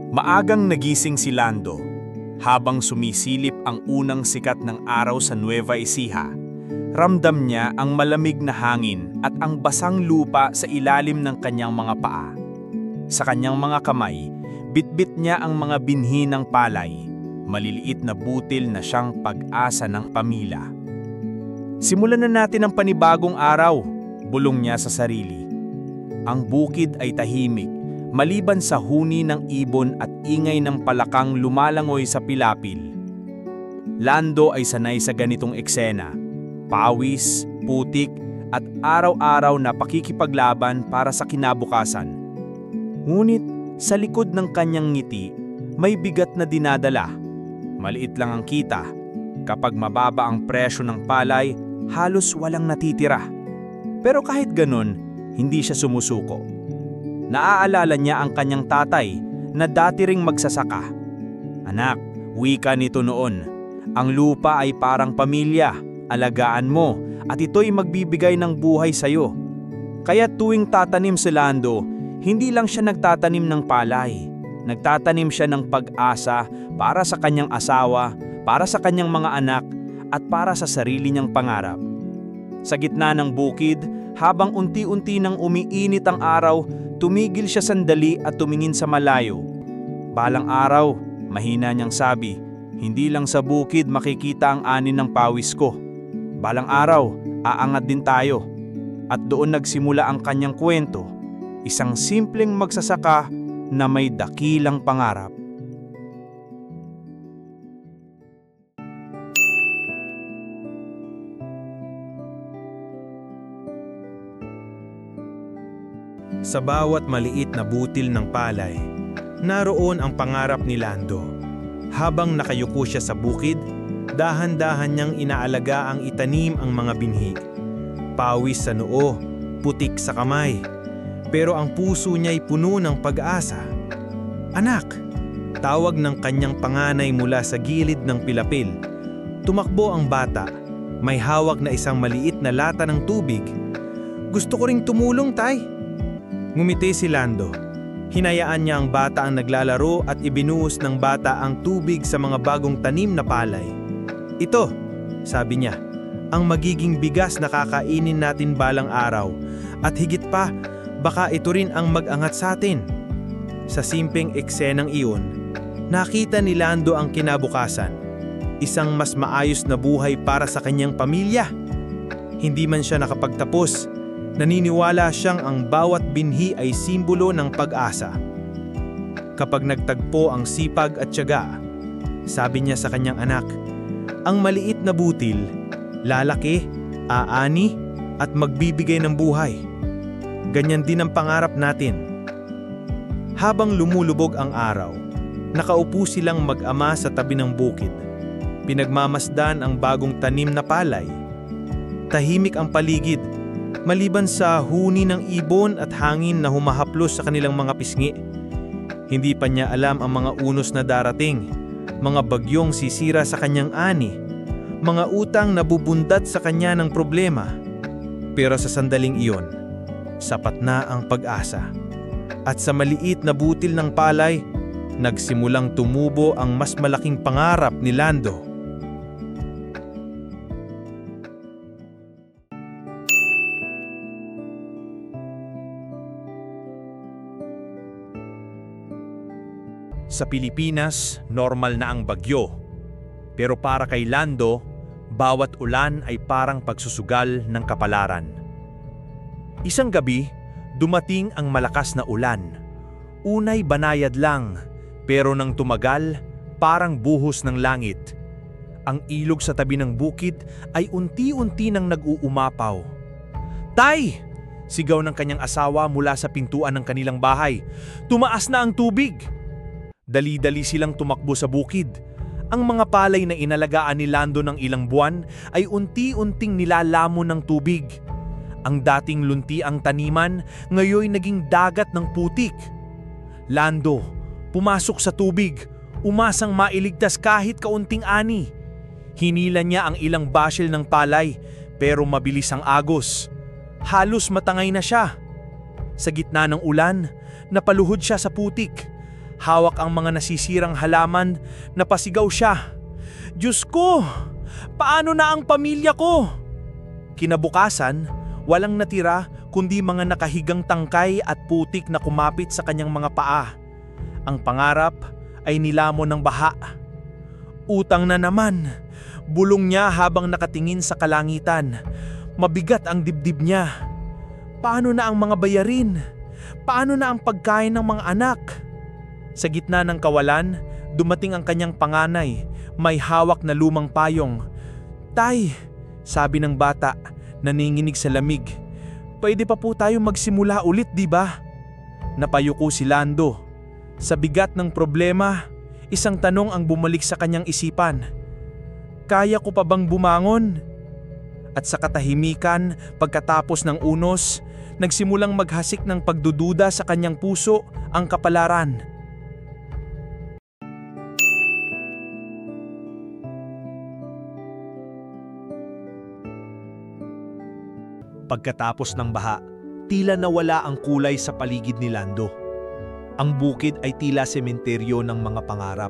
Maagang nagising si Lando. Habang sumisilip ang unang sikat ng araw sa Nueva Ecija, ramdam niya ang malamig na hangin at ang basang lupa sa ilalim ng kanyang mga paa. Sa kanyang mga kamay, bitbit niya ang mga binhi ng palay, maliliit na butil na siyang pag-asa ng pamilya. Simulan na natin ang panibagong araw, bulong niya sa sarili. Ang bukid ay tahimik, maliban sa huni ng ibon at ingay ng palakang lumalangoy sa pilapil. Lando ay sanay sa ganitong eksena, pawis, putik at araw-araw na pakikipaglaban para sa kinabukasan. Ngunit sa likod ng kanyang ngiti, may bigat na dinadala. Maliit lang ang kita. Kapag mababa ang presyo ng palay, halos walang natitira. Pero kahit ganun, hindi siya sumusuko. Naaalala niya ang kanyang tatay na dati ring magsasaka. Anak, wika nito noon, ang lupa ay parang pamilya, alagaan mo at ito'y magbibigay ng buhay sa'yo. Kaya tuwing tatanim si Lando, hindi lang siya nagtatanim ng palay. Nagtatanim siya ng pag-asa para sa kanyang asawa, para sa kanyang mga anak at para sa sarili niyang pangarap. Sa gitna ng bukid, habang unti-unti nang umiinit ang araw, tumigil siya sandali at tumingin sa malayo. Balang araw, mahina niyang sabi, hindi lang sa bukid makikita ang ani ng pawis ko. Balang araw, aangat din tayo. At doon nagsimula ang kanyang kwento, isang simpleng magsasaka na may dakilang pangarap. Sa bawat maliit na butil ng palay, naroon ang pangarap ni Lando. Habang nakayuko siya sa bukid, dahan-dahan niyang inaalaga ang itanim ang mga binhi. Pawis sa noo, putik sa kamay, pero ang puso niya'y puno ng pag-asa. Anak! Tawag ng kanyang panganay mula sa gilid ng pilapil. Tumakbo ang bata, may hawak na isang maliit na lata ng tubig. Gusto ko ring tumulong, tay. Ngumiti si Lando. Hinayaan niya ang bata ang naglalaro at ibinuhos ng bata ang tubig sa mga bagong tanim na palay. Ito, sabi niya, ang magiging bigas na kakainin natin balang araw. At higit pa, baka ito rin ang mag-angat sa atin. Sa simpleng eksenang iyon, nakita ni Lando ang kinabukasan. Isang mas maayos na buhay para sa kanyang pamilya. Hindi man siya nakapagtapos, naniniwala siyang ang bawat binhi ay simbolo ng pag-asa. Kapag nagtagpo ang sipag at tiyaga, sabi niya sa kanyang anak, ang maliit na butil, lalaki, aani, at magbibigay ng buhay. Ganyan din ang pangarap natin. Habang lumulubog ang araw, nakaupo silang mag-ama sa tabi ng bukid. Pinagmamasdan ang bagong tanim na palay. Tahimik ang paligid, maliban sa huni ng ibon at hangin na humahaplos sa kanilang mga pisngi. Hindi pa niya alam ang mga unos na darating, mga bagyong sisira sa kanyang ani, mga utang na bubundat sa kanya ng problema. Pero sa sandaling iyon, sapat na ang pag-asa. At sa maliit na butil ng palay, nagsimulang tumubo ang mas malaking pangarap ni Lando. Sa Pilipinas, normal na ang bagyo. Pero para kay Lando, bawat ulan ay parang pagsusugal ng kapalaran. Isang gabi, dumating ang malakas na ulan. Unay banayad lang, pero nang tumagal, parang buhos ng langit. Ang ilog sa tabi ng bukid ay unti-unti nang nag-uumapaw. "Tay!" sigaw ng kanyang asawa mula sa pintuan ng kanilang bahay. "Tumaas na ang tubig!" Dali-dali silang tumakbo sa bukid. Ang mga palay na inalagaan ni Lando ng ilang buwan ay unti-unting nilalamon ng tubig. Ang dating lunti ang taniman, ngayon naging dagat ng putik. Lando, pumasok sa tubig, umasang mailigtas kahit kaunting ani. Hinila niya ang ilang basil ng palay, pero mabilis ang agos. Halos matangay na siya. Sa gitna ng ulan, napaluhod siya sa putik. Hawak ang mga nasisirang halaman, napasigaw siya. Diyos ko! Paano na ang pamilya ko? Kinabukasan, walang natira kundi mga nakahigang tangkay at putik na kumapit sa kanyang mga paa. Ang pangarap ay nilamon ng baha. Utang na naman, bulong niya habang nakatingin sa kalangitan. Mabigat ang dibdib niya. Paano na ang mga bayarin? Paano na ang pagkain ng mga anak? Sa gitna ng kawalan, dumating ang kanyang panganay, may hawak na lumang payong. Tay, sabi ng bata, naninginig sa lamig. Pwede pa po tayo magsimula ulit, di ba? Napayuko si Lando. Sa bigat ng problema, isang tanong ang bumalik sa kanyang isipan. Kaya ko pa bang bumangon? At sa katahimikan, pagkatapos ng unos, nagsimulang maghasik ng pagdududa sa kanyang puso ang kapalaran. Pagkatapos ng baha, tila nawala ang kulay sa paligid ni Lando. Ang bukid ay tila sementeryo ng mga pangarap.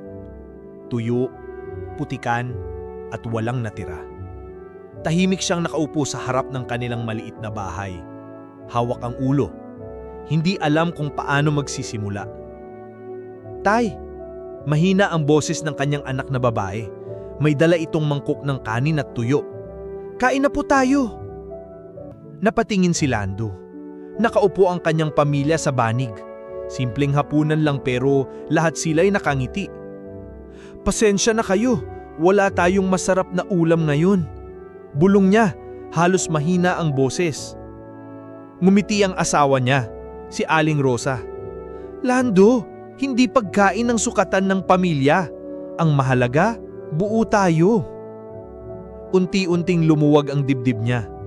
Tuyo, putikan, at walang natira. Tahimik siyang nakaupo sa harap ng kanilang maliit na bahay. Hawak ang ulo. Hindi alam kung paano magsisimula. Tay, mahina ang boses ng kanyang anak na babae. May dala itong mangkok ng kanin at tuyo. Kain na po tayo! Napatingin si Lando. Nakaupo ang kanyang pamilya sa banig. Simpleng hapunan lang pero lahat sila'y nakangiti. Pasensya na kayo, wala tayong masarap na ulam ngayon. Bulong niya, halos mahina ang boses. Ngumiti ang asawa niya, si Aling Rosa. Lando, hindi pagkain ng sukatan ng pamilya. Ang mahalaga, buo tayo. Unti-unting lumuwag ang dibdib niya.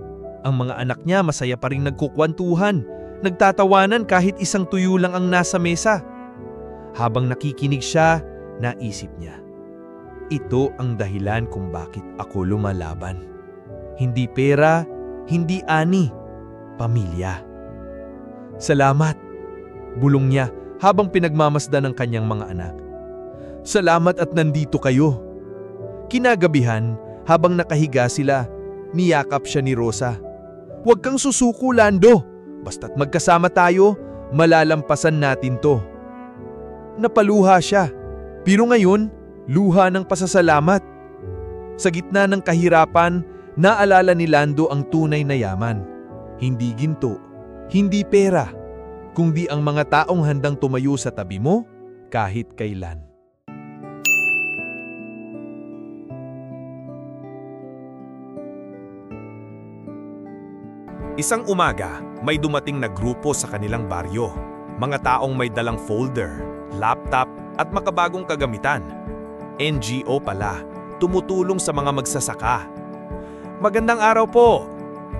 Ang mga anak niya masaya pa rin nagkukwentuhan, nagtatawanan kahit isang tuyo lang ang nasa mesa. Habang nakikinig siya, naisip niya. Ito ang dahilan kung bakit ako lumalaban. Hindi pera, hindi ani, pamilya. Salamat, bulong niya habang pinagmamasdan ng kanyang mga anak. Salamat at nandito kayo. Kinagabihan, habang nakahiga sila, niyakap siya ni Rosa. Huwag kang susuko, Lando. Basta't magkasama tayo, malalampasan natin to. Napaluha siya, pero ngayon, luha ng pasasalamat. Sa gitna ng kahirapan, naalala ni Lando ang tunay na yaman. Hindi ginto, hindi pera, kundi ang mga taong handang tumayo sa tabi mo kahit kailan. Isang umaga, may dumating na grupo sa kanilang baryo. Mga taong may dalang folder, laptop at makabagong kagamitan. NGO pala, tumutulong sa mga magsasaka. Magandang araw po!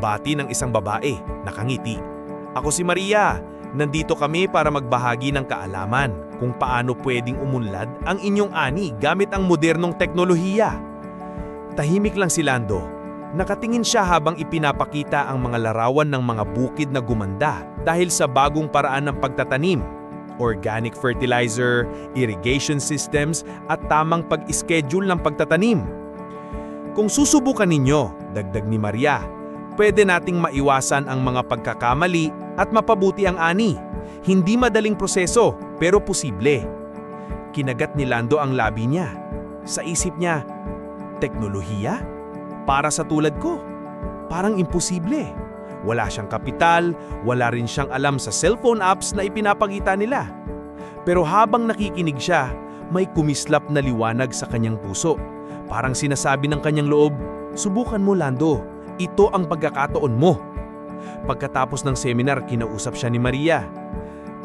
Bati ng isang babae, nakangiti. Ako si Maria, nandito kami para magbahagi ng kaalaman kung paano pwedeng umunlad ang inyong ani gamit ang modernong teknolohiya. Tahimik lang si Lando. Nakatingin siya habang ipinapakita ang mga larawan ng mga bukid na gumanda dahil sa bagong paraan ng pagtatanim, organic fertilizer, irrigation systems at tamang pag-schedule ng pagtatanim. Kung susubukan ninyo, dagdag ni Maria, pwede nating maiwasan ang mga pagkakamali at mapabuti ang ani. Hindi madaling proseso pero posible. Kinagat ni Lando ang labi niya. Sa isip niya, teknolohiya? Para sa tulad ko, parang imposible. Wala siyang kapital, wala rin siyang alam sa cellphone apps na ipinapakita nila. Pero habang nakikinig siya, may kumislap na liwanag sa kanyang puso. Parang sinasabi ng kanyang loob, subukan mo Lando, ito ang pagkakataon mo. Pagkatapos ng seminar, kinausap siya ni Maria.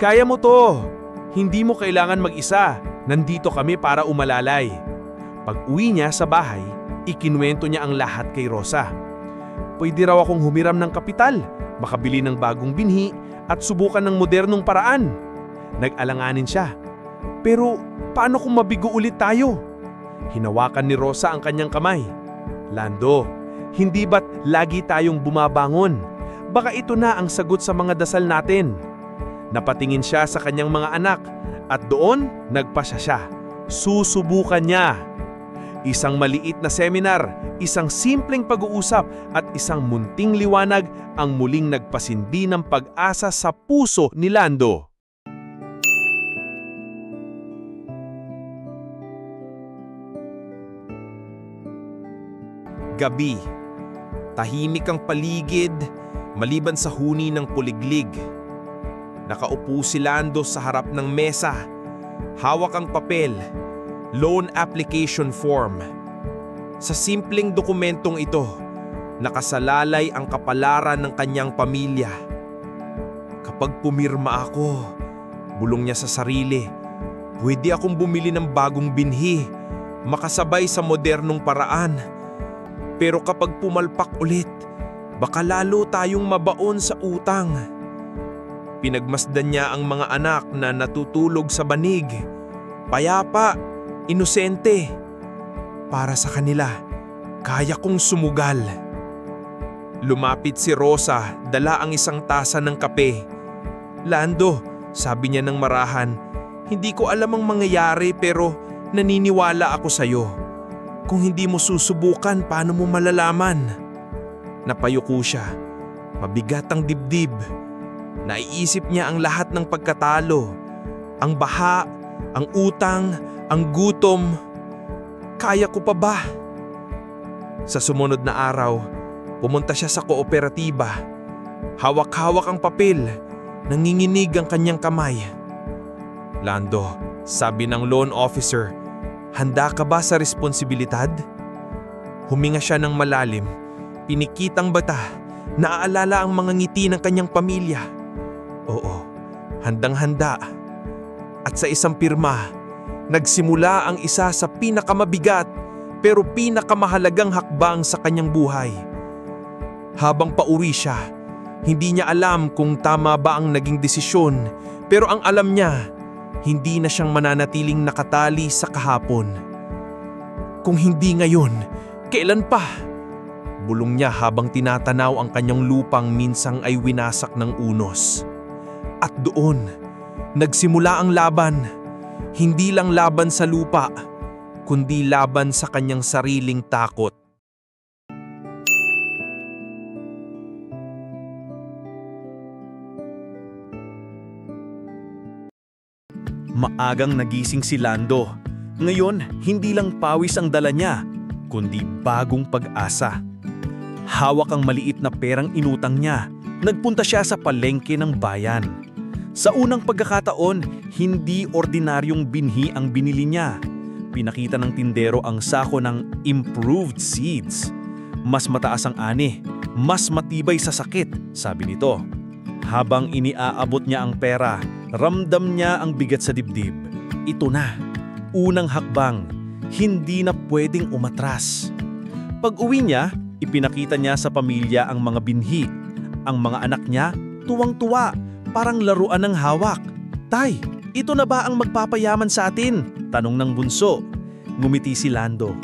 Kaya mo to, hindi mo kailangan mag-isa, nandito kami para umalalay. Pag-uwi niya sa bahay, ikinuwento niya ang lahat kay Rosa. Pwede raw akong humiram ng kapital, makabili ng bagong binhi at subukan ng modernong paraan. Nag-alanganin siya. Pero paano kung mabigo ulit tayo? Hinawakan ni Rosa ang kanyang kamay. Lando, hindi ba't lagi tayong bumabangon? Baka ito na ang sagot sa mga dasal natin. Napatingin siya sa kanyang mga anak. At doon, nagpasya siya. Susubukan niya. Isang maliit na seminar, isang simpleng pag-uusap at isang munting liwanag ang muling nagpasindi ng pag-asa sa puso ni Lando. Gabi. Tahimik ang paligid, maliban sa huni ng puliglig. Nakaupo si Lando sa harap ng mesa. Hawak ang papel, loan application form. Sa simpleng dokumentong ito, nakasalalay ang kapalaran ng kanyang pamilya. Kapag pumirma ako, bulong niya sa sarili, pwede akong bumili ng bagong binhi, makasabay sa modernong paraan. Pero kapag pumalpak ulit, baka lalo tayong mabaon sa utang. Pinagmasdan niya ang mga anak na natutulog sa banig. Payapa, inosente. Para sa kanila, kaya kong sumugal. Lumapit si Rosa, dala ang isang tasa ng kape. Lando, sabi niya ng marahan, hindi ko alam ang mangyayari pero naniniwala ako sa'yo. Kung hindi mo susubukan, paano mo malalaman? Napayuko siya. Mabigat ang dibdib. Naiisip niya ang lahat ng pagkatalo. Ang baha, ang utang, ang gutom. Kaya ko pa ba? Sa sumunod na araw, pumunta siya sa kooperatiba. Hawak-hawak ang papel. Nanginginig ang kanyang kamay. Lando, sabi ng loan officer, handa ka ba sa responsibilidad? Huminga siya ng malalim, pinikitang bata, naaalala ang mga ngiti ng kanyang pamilya. Oo, handang-handa. At sa isang pirma, nagsimula ang isa sa pinakamabigat pero pinakamahalagang hakbang sa kanyang buhay. Habang pauwi siya, hindi niya alam kung tama ba ang naging desisyon, pero ang alam niya, hindi na siyang mananatiling nakatali sa kahapon. Kung hindi ngayon, kailan pa? Bulong niya habang tinatanaw ang kanyang lupang minsang ay winasak ng unos. At doon, nagsimula ang laban. Hindi lang laban sa lupa, kundi laban sa kanyang sariling takot. Maagang nagising si Lando. Ngayon, hindi lang pawis ang dala niya, kundi bagong pag-asa. Hawak ang maliit na perang inutang niya. Nagpunta siya sa palengke ng bayan. Sa unang pagkakataon, hindi ordinaryong binhi ang binili niya. Pinakita ng tindero ang sako ng improved seeds. Mas mataas ang ani, mas matibay sa sakit, sabi nito. Habang iniaabot niya ang pera, ramdam niya ang bigat sa dibdib. Ito na, unang hakbang, hindi na pwedeng umatras. Pag-uwi niya, ipinakita niya sa pamilya ang mga binhi. Ang mga anak niya, tuwang-tuwa, parang laruan ng hawak. Tay, ito na ba ang magpapayaman sa atin? Tanong ng bunso. Ngumiti si Lando.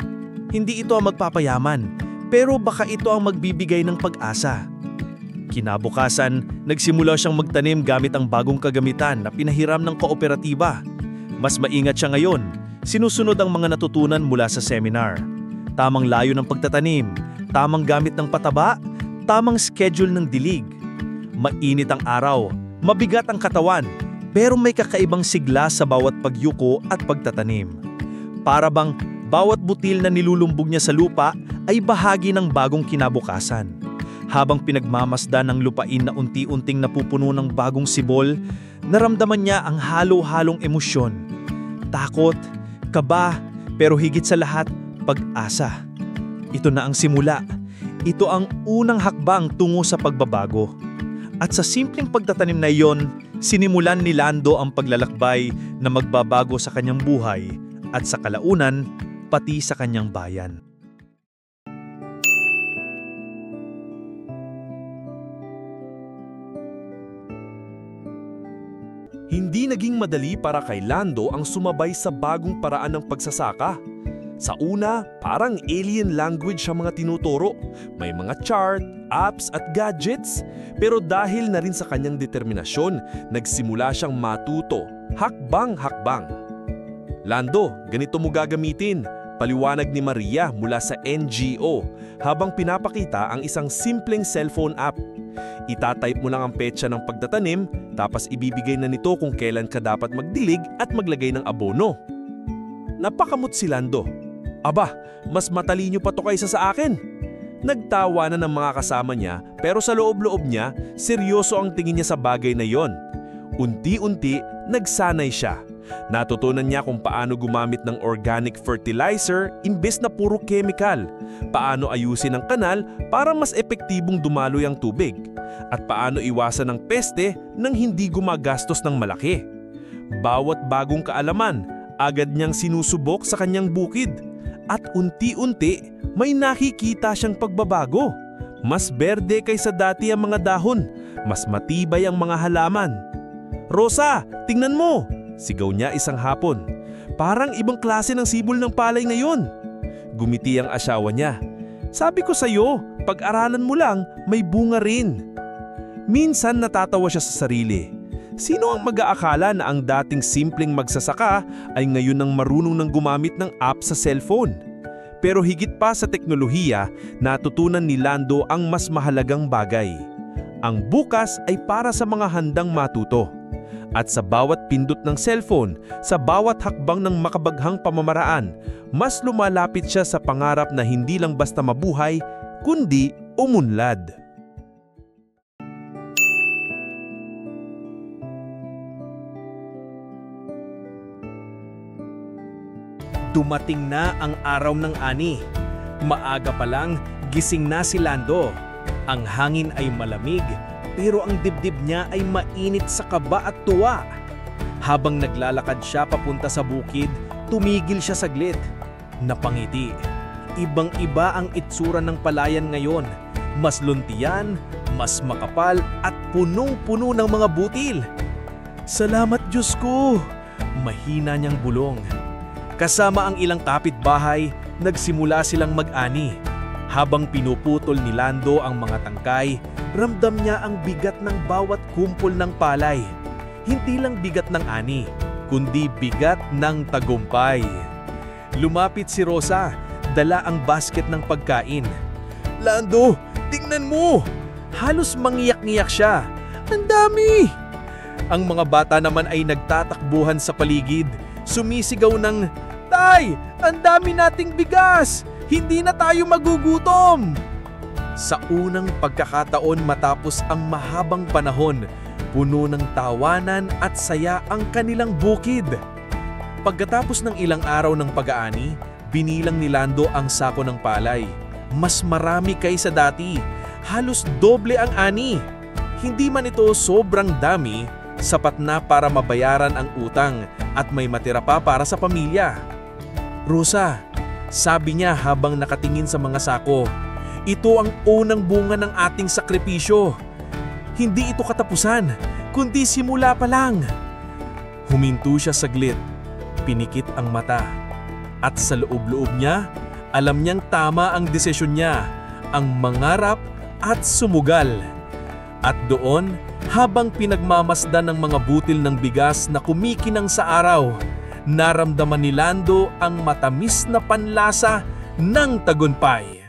Hindi ito ang magpapayaman, pero baka ito ang magbibigay ng pag-asa. Kinabukasan, nagsimula siyang magtanim gamit ang bagong kagamitan na pinahiram ng kooperatiba. Mas maingat siya ngayon, sinusunod ang mga natutunan mula sa seminar. Tamang layo ng pagtatanim, tamang gamit ng pataba, tamang schedule ng dilig. Mainit ang araw, mabigat ang katawan, pero may kakaibang sigla sa bawat pagyuko at pagtatanim. Para bang bawat butil na nilulumbog niya sa lupa ay bahagi ng bagong kinabukasan. Habang pinagmamasdan ng lupain na unti-unting napupuno ng bagong sibol, naramdaman niya ang halo-halong emosyon. Takot, kaba, pero higit sa lahat, pag-asa. Ito na ang simula. Ito ang unang hakbang tungo sa pagbabago. At sa simpleng pagtatanim na iyon, sinimulan ni Lando ang paglalakbay na magbabago sa kanyang buhay at sa kalaunan, pati sa kanyang bayan. Hindi naging madali para kay Lando ang sumabay sa bagong paraan ng pagsasaka. Sa una, parang alien language ang mga tinuturo. May mga chart, apps at gadgets. Pero dahil na rin sa kanyang determinasyon, nagsimula siyang matuto, hakbang-hakbang. Lando, ganito mo gagamitin, paliwanag ni Maria mula sa NGO habang pinapakita ang isang simpleng cellphone app. Itatype mo lang ang petsa ng pagtatanim, tapos ibibigay na nito kung kailan ka dapat magdilig at maglagay ng abono. Napakamot si Lando. Aba, mas matalino pa to kaysa sa akin. Nagtawa na ng mga kasama niya pero sa loob-loob niya, seryoso ang tingin niya sa bagay na yon. Unti-unti, nagsanay siya. Natutunan niya kung paano gumamit ng organic fertilizer imbes na puro chemical, paano ayusin ang kanal para mas epektibong dumaloy ang tubig, at paano iwasan ang peste nang hindi gumagastos ng malaki. Bawat bagong kaalaman, agad niyang sinusubok sa kanyang bukid. At unti-unti, may nakikita siyang pagbabago. Mas berde kaysa dati ang mga dahon, mas matibay ang mga halaman. "Rosa, tingnan mo!" sigaw niya isang hapon. "Parang ibang klase ng sibol ng palay ngayon." Gumiti ang asawa niya. "Sabi ko sa'yo, pag-aralan mo lang, may bunga rin." Minsan natatawa siya sa sarili. Sino ang mag-aakala na ang dating simpleng magsasaka ay ngayon nang marunong ng gumamit ng app sa cellphone? Pero higit pa sa teknolohiya, natutunan ni Lando ang mas mahalagang bagay. Ang bukas ay para sa mga handang matuto. At sa bawat pindot ng cellphone, sa bawat hakbang ng makabaghang pamamaraan, mas lumalapit siya sa pangarap na hindi lang basta mabuhay, kundi umunlad. Dumating na ang araw ng ani. Maaga pa lang, gising na si Lando. Ang hangin ay malamig, pero ang dibdib niya ay mainit sa kaba at tuwa. Habang naglalakad siya papunta sa bukid, tumigil siya saglit. Napangiti. Ibang-iba ang itsura ng palayan ngayon. Mas luntian, mas makapal at punong-puno ng mga butil. "Salamat Diyos ko!" Mahina niyang bulong. Kasama ang ilang kapitbahay, nagsimula silang mag-ani. Habang pinuputol ni Lando ang mga tangkay, ramdam niya ang bigat ng bawat kumpol ng palay. Hindi lang bigat ng ani, kundi bigat ng tagumpay. Lumapit si Rosa, dala ang basket ng pagkain. "Lando, tingnan mo!" Halos mangiyak-ngiyak siya. "Ang dami!" Ang mga bata naman ay nagtatakbuhan sa paligid, sumisigaw ng, "Tay, ang dami nating bigas! Hindi na tayo magugutom!" Sa unang pagkakataon matapos ang mahabang panahon, puno ng tawanan at saya ang kanilang bukid. Pagkatapos ng ilang araw ng pag-aani, binilang ni Lando ang sako ng palay. Mas marami kaysa dati, halos doble ang ani. Hindi man ito sobrang dami, sapat na para mabayaran ang utang at may matira pa para sa pamilya. "Rosa," sabi niya habang nakatingin sa mga sako, "ito ang unang bunga ng ating sakripisyo. Hindi ito katapusan, kundi simula pa lang." Huminto siya saglit, pinikit ang mata. At sa loob-loob niya, alam niyang tama ang desisyon niya, ang mangarap at sumugal. At doon, habang pinagmamasdan ng mga butil ng bigas na kumikinang sa araw, naramdaman ni Lando ang matamis na panlasa ng tagumpay.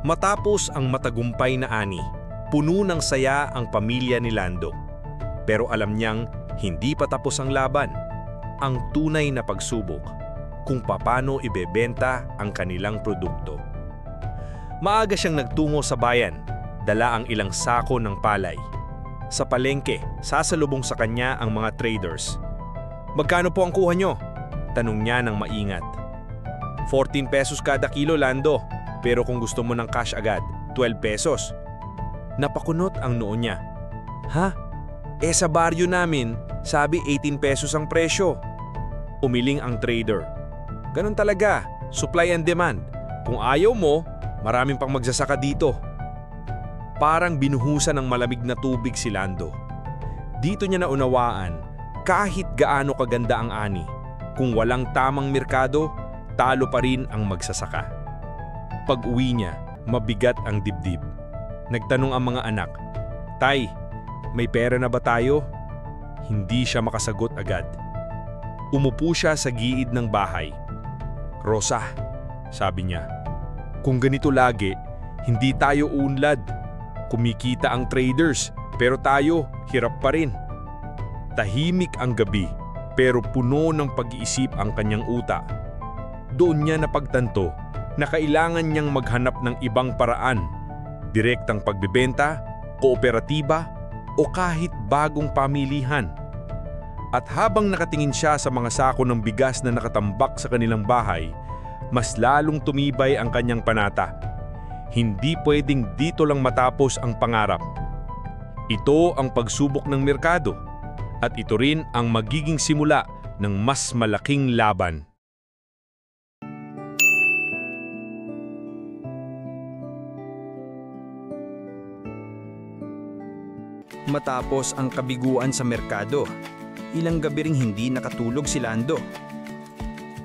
Matapos ang matagumpay na ani, puno ng saya ang pamilya ni Lando. Pero alam niyang hindi pa tapos ang laban. Ang tunay na pagsubok kung paano ibebenta ang kanilang produkto. Maaga siyang nagtungo sa bayan, dala ang ilang sako ng palay. Sa palengke, sasalubong sa kanya ang mga traders. "Magkano po ang kuha nyo?" tanong niya ng maingat. 14 pesos kada kilo, Lando. Pero kung gusto mo ng cash agad, 12 pesos. Napakunot ang noo niya. "Ha? Sa baryo namin, sabi 18 pesos ang presyo." Umiling ang trader. "Ganun talaga, supply and demand. Kung ayaw mo, maraming pang magsasaka dito." Parang binuhusan ng malamig na tubig si Lando. Dito niya naunawaan, Kahit gaano kaganda ang ani, kung walang tamang merkado, talo pa rin ang magsasaka. Pag-uwi niya, mabigat ang dibdib. Nagtanong ang mga anak, "Tay, may pera na ba tayo?" Hindi siya makasagot agad. Umupo siya sa giid ng bahay. "Rosa," sabi niya, "kung ganito lagi, hindi tayo unlad. Kumikita ang traders, pero tayo hirap pa rin." Tahimik ang gabi, pero puno ng pag-iisip ang kanyang utak. Doon niya napagtanto na kailangan niyang maghanap ng ibang paraan, direktang pagbebenta, kooperatiba, o kahit bagong pamilihan. At habang nakatingin siya sa mga sako ng bigas na nakatambak sa kanilang bahay, mas lalong tumibay ang kanyang panata. Hindi pwedeng dito lang matapos ang pangarap. Ito ang pagsubok ng merkado, at ito rin ang magiging simula ng mas malaking laban. Matapos ang kabiguan sa merkado, ilang gabi ring hindi nakatulog si Lando.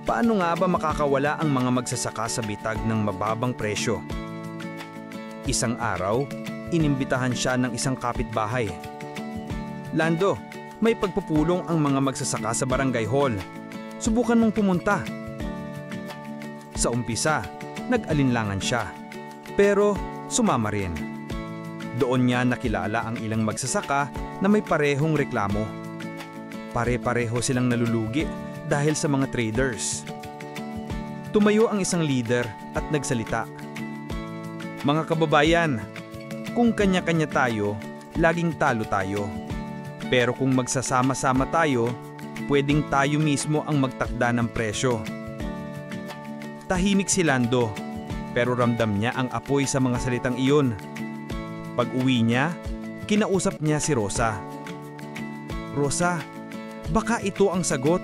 Paano nga ba makakawala ang mga magsasaka sa bitag ng mababang presyo? Isang araw, inimbitahan siya ng isang kapitbahay. "Lando, may pagpupulong ang mga magsasaka sa barangay hall. Subukan mong pumunta." Sa umpisa, nag-alinlangan siya, pero sumama rin. Doon niya nakilala ang ilang magsasaka na may parehong reklamo. Pare-pareho silang nalulugi dahil sa mga traders. Tumayo ang isang leader at nagsalita. "Mga kababayan, kung kanya-kanya tayo, laging talo tayo. Pero kung magsasama-sama tayo, pwedeng tayo mismo ang magtakda ng presyo." Tahimik si Lando, pero ramdam niya ang apoy sa mga salitang iyon. Pag-uwi niya, kinausap niya si Rosa. "Rosa, baka ito ang sagot.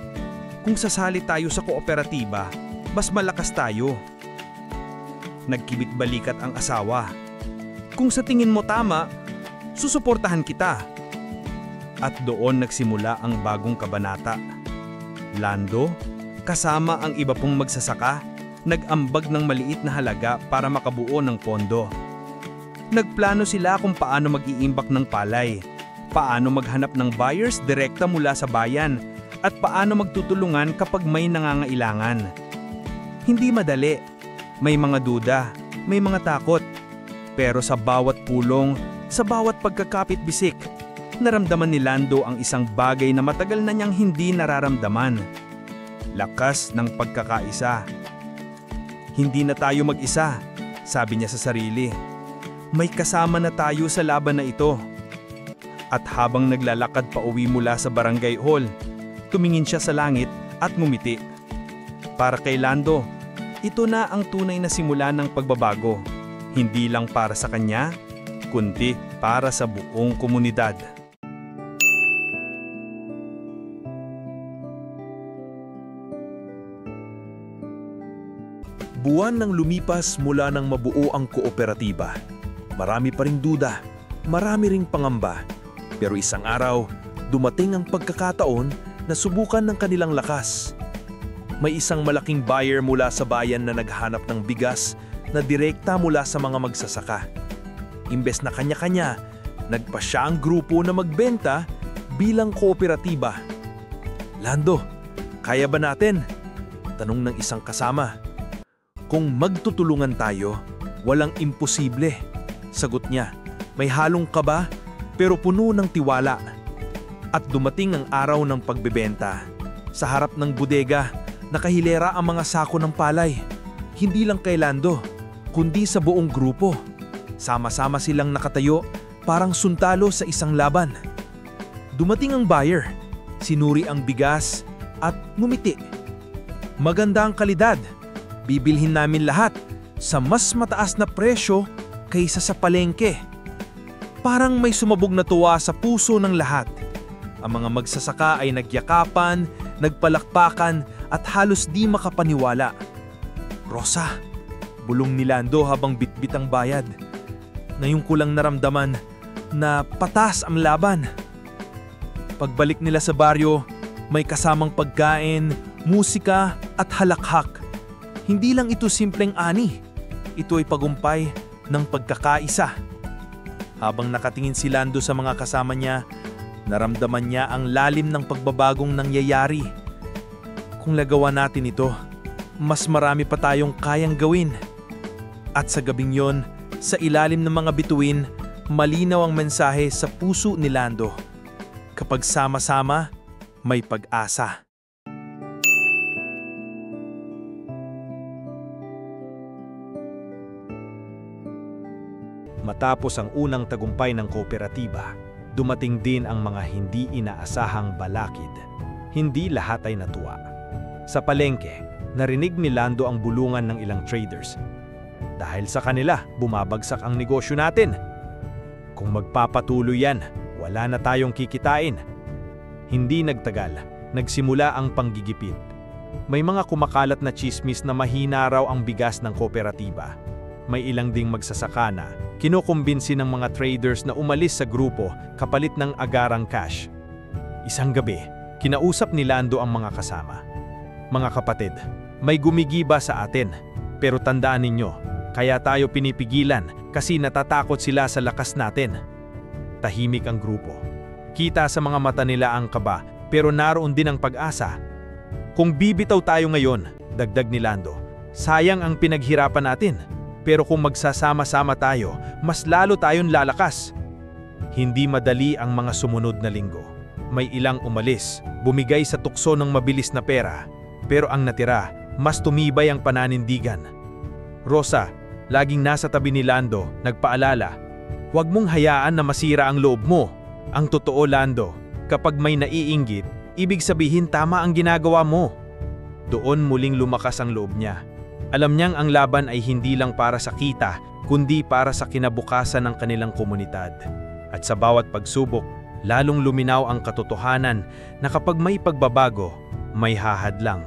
Kung sasali tayo sa kooperatiba, mas malakas tayo." Nagkibit balikat ang asawa. "Kung sa tingin mo tama, susuportahan kita." At doon nagsimula ang bagong kabanata. Lando, kasama ang iba pong magsasaka, nag-ambag ng maliit na halaga para makabuo ng pondo. Nagplano sila kung paano mag-iimbak ng palay, paano maghanap ng buyers direkta mula sa bayan, at paano magtutulungan kapag may nangangailangan. Hindi madali, may mga duda, may mga takot, pero sa bawat pulong, sa bawat pagkakapit-bisik, naramdaman ni Lando ang isang bagay na matagal na niyang hindi nararamdaman. Lakas ng pagkakaisa. "Hindi na tayo mag-isa," sabi niya sa sarili. "May kasama na tayo sa laban na ito." At habang naglalakad pa uwi mula sa barangay hall, tumingin siya sa langit at ngumiti. Para kay Lando, ito na ang tunay na simula ng pagbabago. Hindi lang para sa kanya, kundi para sa buong komunidad. Buwan nang lumipas mula nang mabuo ang kooperatiba. Marami pa ring duda, marami ring pangamba. Pero isang araw, dumating ang pagkakataon na subukan ng kanilang lakas. May isang malaking buyer mula sa bayan na naghanap ng bigas na direkta mula sa mga magsasaka. Imbes na kanya-kanya, nagpa siya ang grupo na magbenta bilang kooperatiba. "Lando, kaya ba natin?" tanong ng isang kasama. "Kung magtutulungan tayo, walang imposible," sagot niya. May halong kaba pero puno ng tiwala. At dumating ang araw ng pagbebenta. Sa harap ng bodega, nakahilera ang mga sako ng palay. Hindi lang kay Lando, kundi sa buong grupo. Sama-sama silang nakatayo, parang suntalo sa isang laban. Dumating ang buyer, sinuri ang bigas at ngumiti. "Maganda ang kalidad. Bibilhin namin lahat sa mas mataas na presyo kaysa sa palengke." Parang may sumabog na tuwa sa puso ng lahat. Ang mga magsasaka ay nagyakapan, nagpalakpakan at halos di makapaniwala. "Rosa," bulong ni Lando habang bitbit ang bayad. "Ngayon ko lang naramdaman na patas ang laban." Pagbalik nila sa baryo, may kasamang pagkain, musika at halakhak. Hindi lang ito simpleng ani. Ito ay pagumpay ng pagkakaisa. Habang nakatingin si Lando sa mga kasama niya, naramdaman niya ang lalim ng pagbabagong nangyayari. Kung nagawa natin ito, mas marami pa tayong kayang gawin. At sa gabing yon, sa ilalim ng mga bituin, malinaw ang mensahe sa puso ni Lando. Kapag sama-sama, may pag-asa. Matapos ang unang tagumpay ng kooperatiba, dumating din ang mga hindi inaasahang balakid. Hindi lahat ay natuwa. Sa palengke, narinig ni Lando ang bulungan ng ilang traders. Dahil sa kanila, bumabagsak ang negosyo natin. Kung magpapatuloy yan, wala na tayong kikitain. Hindi nagtagal, nagsimula ang panggigipit. May mga kumakalat na tsismis na mahina raw ang bigas ng kooperatiba. May ilang ding magsasaka na kinukumbinsi ng mga traders na umalis sa grupo kapalit ng agarang cash. Isang gabi, kinausap ni Lando ang mga kasama. Mga kapatid, may gumigiba sa atin, pero tandaan ninyo, kaya tayo pinipigilan kasi natatakot sila sa lakas natin. Tahimik ang grupo. Kita sa mga mata nila ang kaba, pero naroon din ang pag-asa. Kung bibitaw tayo ngayon, dagdag ni Lando, sayang ang pinaghirapan natin. Pero kung magsasama-sama tayo, mas lalo tayong lalakas. Hindi madali ang mga sumunod na linggo. May ilang umalis, bumigay sa tukso ng mabilis na pera. Pero ang natira, mas tumibay ang pananindigan. Rosa, laging nasa tabi ni Lando, nagpaalala, "Huwag mong hayaan na masira ang loob mo." Ang totoo, Lando, kapag may naiinggit, ibig sabihin tama ang ginagawa mo. Doon muling lumakas ang loob niya. Alam niyang ang laban ay hindi lang para sa kita, kundi para sa kinabukasan ng kanilang komunidad. At sa bawat pagsubok, lalong luminaw ang katotohanan na kapag may pagbabago, may hahadlang.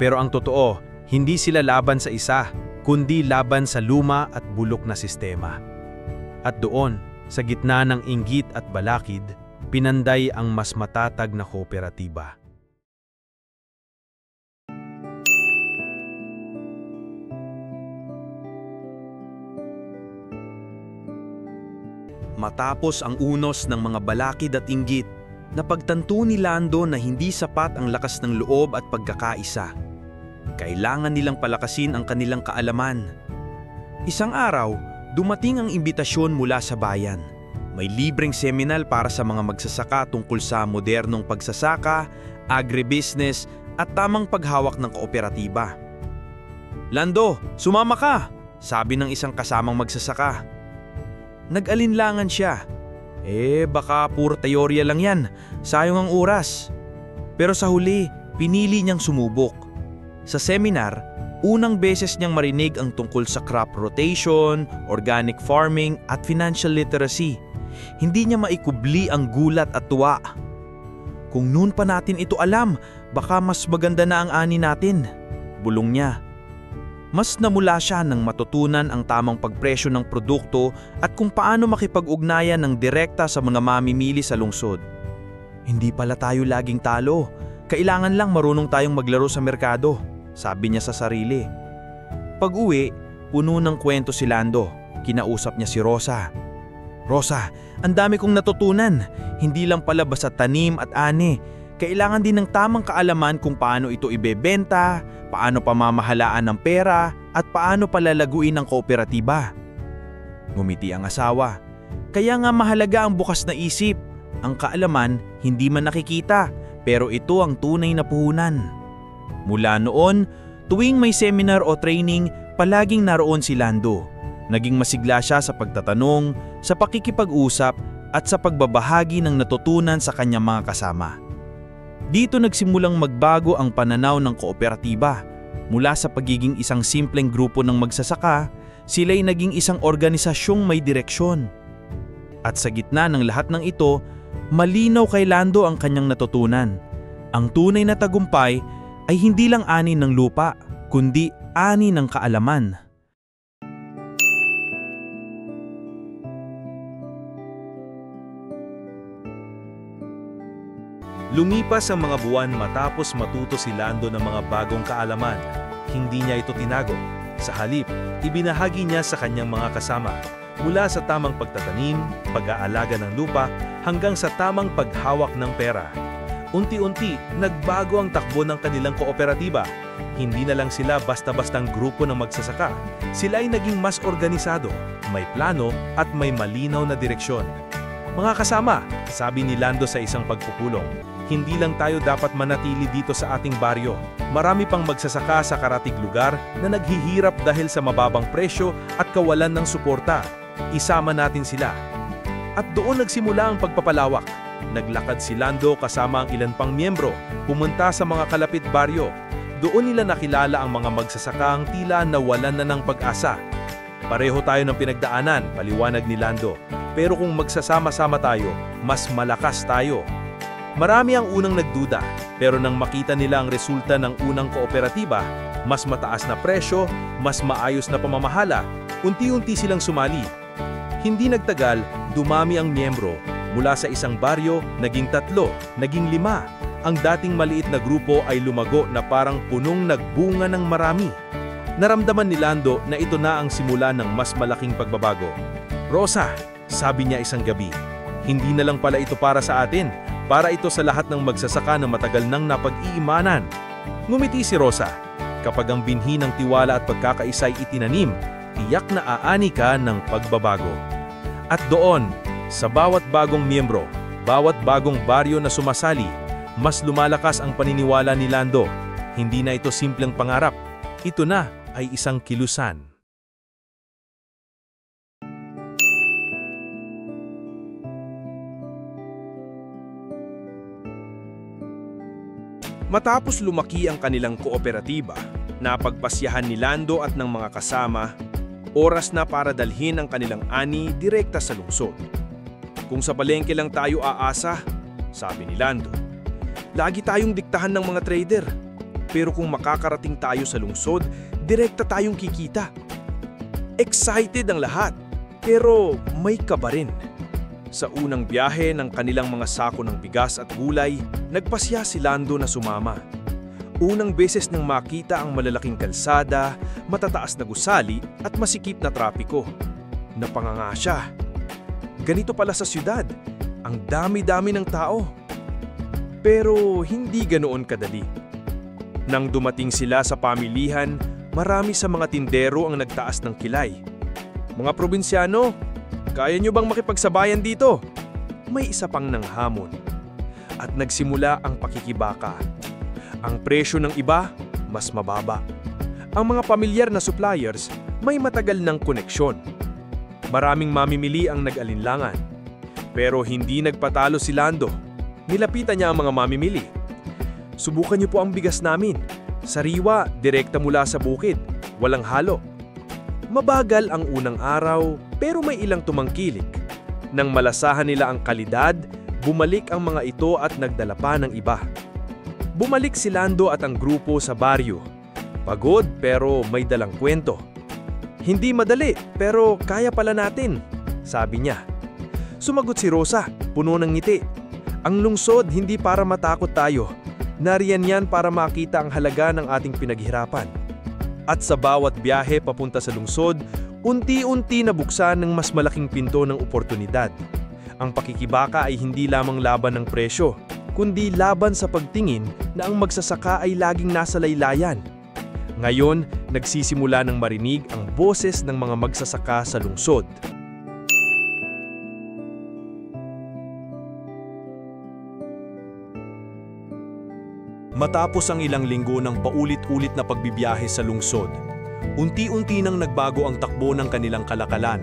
Pero ang totoo, hindi sila laban sa isa, kundi laban sa luma at bulok na sistema. At doon, sa gitna ng inggit at balakid, pinanday ang mas matatag na kooperatiba. Matapos ang unos ng mga balakid at inggit, napagtanto ni Lando na hindi sapat ang lakas ng loob at pagkakaisa. Kailangan nilang palakasin ang kanilang kaalaman. Isang araw, dumating ang imbitasyon mula sa bayan. May libreng seminar para sa mga magsasaka tungkol sa modernong pagsasaka, agribusiness at tamang paghawak ng kooperatiba. "Lando, sumama ka!" sabi ng isang kasamang magsasaka. Nag-alinlangan siya. Baka puro teorya lang yan. Sayang ang oras. Pero sa huli, pinili niyang sumubok. Sa seminar, unang beses niyang marinig ang tungkol sa crop rotation, organic farming at financial literacy. Hindi niya maikubli ang gulat at tuwa. Kung noon pa natin ito alam, baka mas maganda na ang ani natin, bulong niya. Mas namula siya nang matutunan ang tamang pagpresyo ng produkto at kung paano makipag-ugnayan ng direkta sa mga mamimili sa lungsod. Hindi pala tayo laging talo. Kailangan lang marunong tayong maglaro sa merkado, sabi niya sa sarili. Pag-uwi, puno ng kwento si Lando. Kinausap niya si Rosa. "Rosa, ang dami kong natutunan. Hindi lang pala basta tanim at ani. Kailangan din ng tamang kaalaman kung paano ito ibebenta, paano pamamahalaan ng pera, at paano palalaguin ang kooperatiba." Ngumiti ang asawa. Kaya nga mahalaga ang bukas na isip. Ang kaalaman hindi man nakikita, pero ito ang tunay na puhunan. Mula noon, tuwing may seminar o training, palaging naroon si Lando. Naging masigla siya sa pagtatanong, sa pakikipag-usap, at sa pagbabahagi ng natutunan sa kanyang mga kasama. Dito nagsimulang magbago ang pananaw ng kooperatiba. Mula sa pagiging isang simpleng grupo ng magsasaka, sila'y naging isang organisasyong may direksyon. At sa gitna ng lahat ng ito, malinaw kay Lando ang kanyang natutunan. Ang tunay na tagumpay ay hindi lang ani ng lupa, kundi ani ng kaalaman. Lumipas ang mga buwan matapos matuto si Lando ng mga bagong kaalaman. Hindi niya ito tinago. Sa halip, ibinahagi niya sa kanyang mga kasama. Mula sa tamang pagtatanim, pag-aalaga ng lupa, hanggang sa tamang paghawak ng pera. Unti-unti, nagbago ang takbo ng kanilang kooperatiba. Hindi na lang sila basta-bastang grupo ng magsasaka. Sila ay naging mas organisado, may plano at may malinaw na direksyon. Mga kasama, sabi ni Lando sa isang pagpupulong, hindi lang tayo dapat manatili dito sa ating baryo. Marami pang magsasaka sa karatig lugar na naghihirap dahil sa mababang presyo at kawalan ng suporta. Isama natin sila. At doon nagsimula ang pagpapalawak. Naglakad si Lando kasama ang ilan pang miyembro, pumunta sa mga kalapit baryo. Doon nila nakilala ang mga magsasakang tila nawalan na ng pag-asa. Pareho tayo ng pinagdaanan, paliwanag ni Lando. Pero kung magsasama-sama tayo, mas malakas tayo. Marami ang unang nagduda, pero nang makita nila ang resulta ng unang kooperatiba, mas mataas na presyo, mas maayos na pamamahala, unti-unti silang sumali. Hindi nagtagal, dumami ang miyembro. Mula sa isang baryo, naging 3, naging 5. Ang dating maliit na grupo ay lumago na parang punong nagbunga ng marami. Naramdaman ni Lando na ito na ang simula ng mas malaking pagbabago. Rosa, sabi niya isang gabi, hindi na lang pala ito para sa atin, para ito sa lahat ng magsasaka na matagal nang napag-iimanan. Ngumiti si Rosa. Kapag ang binhi ng tiwala at pagkakaisa'y itinanim, tiyak na aani ka ng pagbabago. At doon, sa bawat bagong miyembro, bawat bagong baryo na sumasali, mas lumalakas ang paniniwala ni Lando. Hindi na ito simpleng pangarap. Ito na ay isang kilusan. Matapos lumaki ang kanilang kooperatiba, napagpasyahan ni Lando at ng mga kasama, oras na para dalhin ang kanilang ani direkta sa lungsod. Kung sa palengke lang tayo aasa, sabi ni Lando, lagi tayong diktahan ng mga trader. Pero kung makakarating tayo sa lungsod, direkta tayong kikita. Excited ang lahat, pero may kaba rin. Sa unang biyahe ng kanilang mga sako ng bigas at gulay, nagpasya si Lando na sumama. Unang beses nang makita ang malalaking kalsada, matataas na gusali at masikip na trapiko. Napanganga siya. Ganito pala sa syudad, ang dami-dami ng tao. Pero hindi ganoon kadali. Nang dumating sila sa pamilihan, marami sa mga tindero ang nagtaas ng kilay. Mga probinsyano, kaya nyo bang makipagsabayan dito? May isa pang nanghamon. At nagsimula ang pakikibaka. Ang presyo ng iba, mas mababa. Ang mga pamilyar na suppliers, may matagal ng koneksyon. Maraming mamimili ang nag-alinlangan. Pero hindi nagpatalo si Lando. Nilapitan niya ang mga mamimili. Subukan niyo po ang bigas namin. Sariwa, direkta mula sa bukid. Walang halo. Mabagal ang unang araw, pero may ilang tumangkilik. Nang malasahan nila ang kalidad, bumalik ang mga ito at nagdala pa ng iba. Bumalik si Lando at ang grupo sa baryo. Pagod pero may dalang kwento. Hindi madali pero kaya pala natin, sabi niya. Sumagot si Rosa, puno ng ngiti. Ang lungsod hindi para matakot tayo. Nariyan yan para makita ang halaga ng ating pinaghirapan. At sa bawat biyahe papunta sa lungsod, unti-unti nabuksan ng mas malaking pinto ng oportunidad. Ang pakikibaka ay hindi lamang laban ng presyo, kundi laban sa pagtingin na ang magsasaka ay laging nasa laylayan. Ngayon, nagsisimula ng marinig ang boses ng mga magsasaka sa lungsod. Matapos ang ilang linggo ng paulit-ulit na pagbibiyahe sa lungsod, unti-unti nang nagbago ang takbo ng kanilang kalakalan.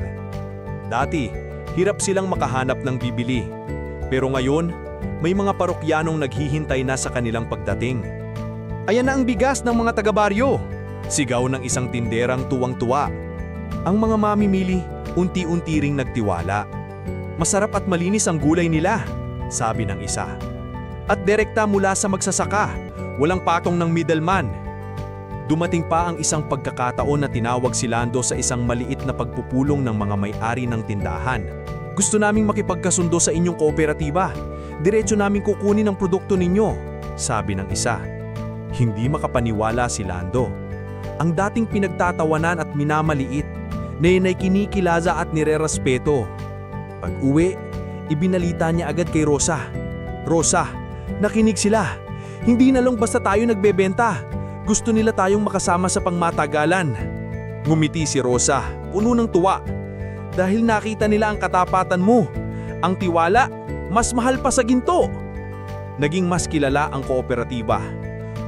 Dati, hirap silang makahanap ng bibili. Pero ngayon, may mga parokyanong naghihintay na sa kanilang pagdating. Ayan na ang bigas ng mga taga-baryo! Sigaw ng isang tinderang tuwang-tuwa. Ang mga mamimili, unti-unti ring nagtiwala. Masarap at malinis ang gulay nila, sabi ng isa. At direkta mula sa magsasaka, walang patong ng middleman. Dumating pa ang isang pagkakataon na tinawag si Lando sa isang maliit na pagpupulong ng mga may-ari ng tindahan. Gusto naming makipagkasundo sa inyong kooperatiba. Diretso namin kukunin ang produkto ninyo, sabi ng isa. Hindi makapaniwala si Lando. Ang dating pinagtatawanan at minamaliit, na yun ay kinikilaza at nirerespeto. Pag-uwi, ibinalita niya agad kay Rosa. Rosa, nakinig sila. Hindi na lang basta tayo nagbebenta. Gusto nila tayong makasama sa pangmatagalan. Ngumiti si Rosa, puno ng tuwa. Dahil nakita nila ang katapatan mo. Ang tiwala, mas mahal pa sa ginto. Naging mas kilala ang kooperatiba.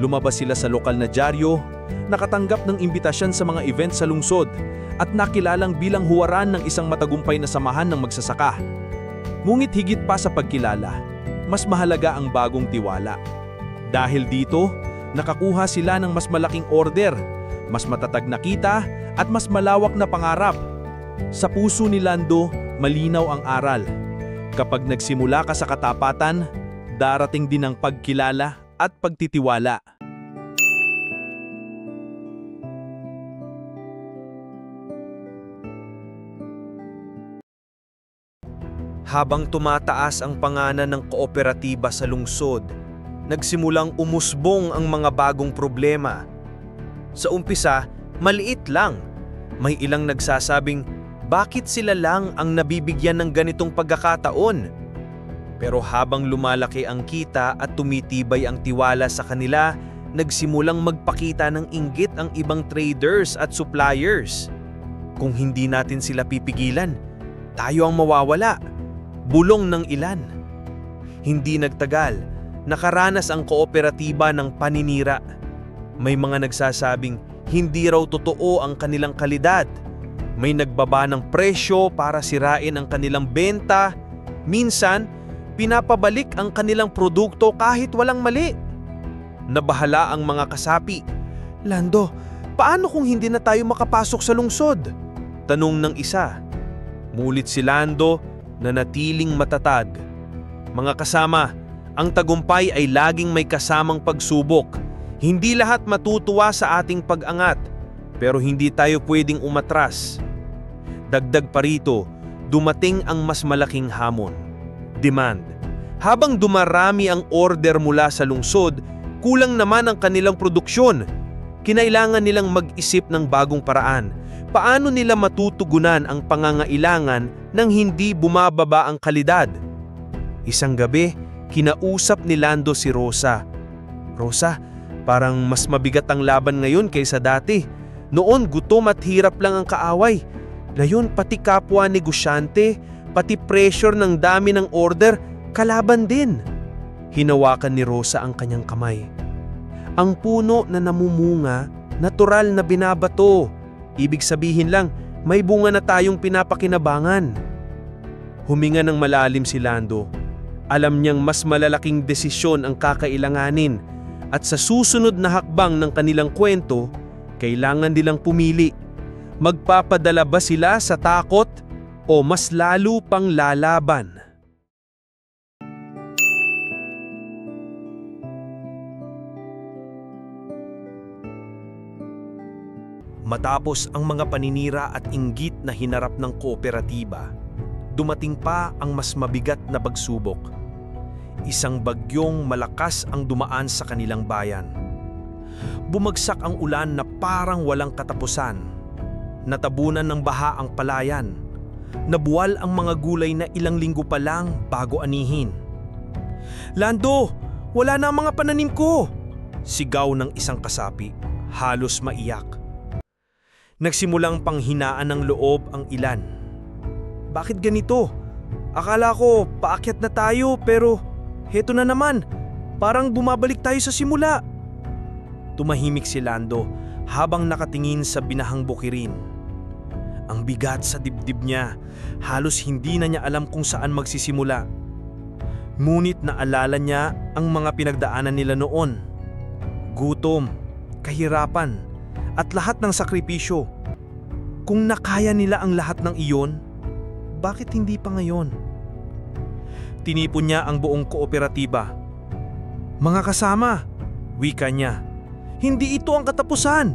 Lumabas sila sa lokal na dyaryo, nakatanggap ng imbitasyon sa mga event sa lungsod, at nakilalang bilang huwaran ng isang matagumpay na samahan ng magsasaka. Ngunit higit pa sa pagkilala, mas mahalaga ang bagong tiwala. Dahil dito, nakakuha sila ng mas malaking order, mas matatag na kita at mas malawak na pangarap. Sa puso ni Lando, malinaw ang aral. Kapag nagsimula ka sa katapatan, darating din ang pagkilala at pagtitiwala. Habang tumataas ang panganan ng kooperatiba sa lungsod, nagsimulang umusbong ang mga bagong problema. Sa umpisa, maliit lang. May ilang nagsasabing, bakit sila lang ang nabibigyan ng ganitong pagkakataon? Pero habang lumalaki ang kita at tumitibay ang tiwala sa kanila, nagsimulang magpakita ng inggit ang ibang traders at suppliers. Kung hindi natin sila pipigilan, tayo ang mawawala. Bulong ng ilan. Hindi nagtagal, nakaranas ang kooperatiba ng paninira. May mga nagsasabing hindi raw totoo ang kanilang kalidad. May nagbaba ng presyo para sirain ang kanilang benta. Minsan, pinapabalik ang kanilang produkto kahit walang mali. Nabahala ang mga kasapi. Lando, paano kung hindi na tayo makapasok sa lungsod? Tanong ng isa. Mulit si Lando, na natiling matatag. Mga kasama, ang tagumpay ay laging may kasamang pagsubok. Hindi lahat matutuwa sa ating pag-angat, pero hindi tayo pwedeng umatras. Dagdag pa rito, dumating ang mas malaking hamon. Demand. Habang dumarami ang order mula sa lungsod, kulang naman ang kanilang produksyon. Kinailangan nilang mag-isip ng bagong paraan. Paano nila matutugunan ang pangangailangan nang hindi bumababa ang kalidad? Isang gabi, kinausap ni Lando si Rosa. Rosa, parang mas mabigat ang laban ngayon kaysa dati. Noon gutom at hirap lang ang kaaway. Ngayon pati kapwa negosyante, pati pressure ng dami ng order, kalaban din. Hinawakan ni Rosa ang kanyang kamay. Ang puno na namumunga, natural na binabato. Ibig sabihin lang, may bunga na tayong pinapakinabangan. Huminga ng malalim si Lando. Alam niyang mas malalaking desisyon ang kakailanganin at sa susunod na hakbang ng kanilang kwento, kailangan nilang pumili. Magpapadala ba sila sa takot o mas lalo pang lalaban? Matapos ang mga paninira at inggit na hinarap ng kooperatiba, dumating pa ang mas mabigat na pagsubok. Isang bagyong malakas ang dumaan sa kanilang bayan. Bumagsak ang ulan na parang walang katapusan. Natabunan ng baha ang palayan. Nabuwal ang mga gulay na ilang linggo pa lang bago anihin. Lando, wala na ang mga pananim ko! Sigaw ng isang kasapi, halos maiyak. Nagsimulang panghinaan ng loob ang ilan. Bakit ganito? Akala ko paakyat na tayo pero heto na naman, parang bumabalik tayo sa simula. Tumahimik si Lando habang nakatingin sa binahang bukirin. Ang bigat sa dibdib niya, halos hindi na niya alam kung saan magsisimula. Ngunit naalala niya ang mga pinagdaanan nila noon. Gutom, kahirapan, at lahat ng sakripisyo. Kung nakaya nila ang lahat ng iyon, bakit hindi pa ngayon? Tinipon niya ang buong kooperatiba. Mga kasama, wika niya, hindi ito ang katapusan.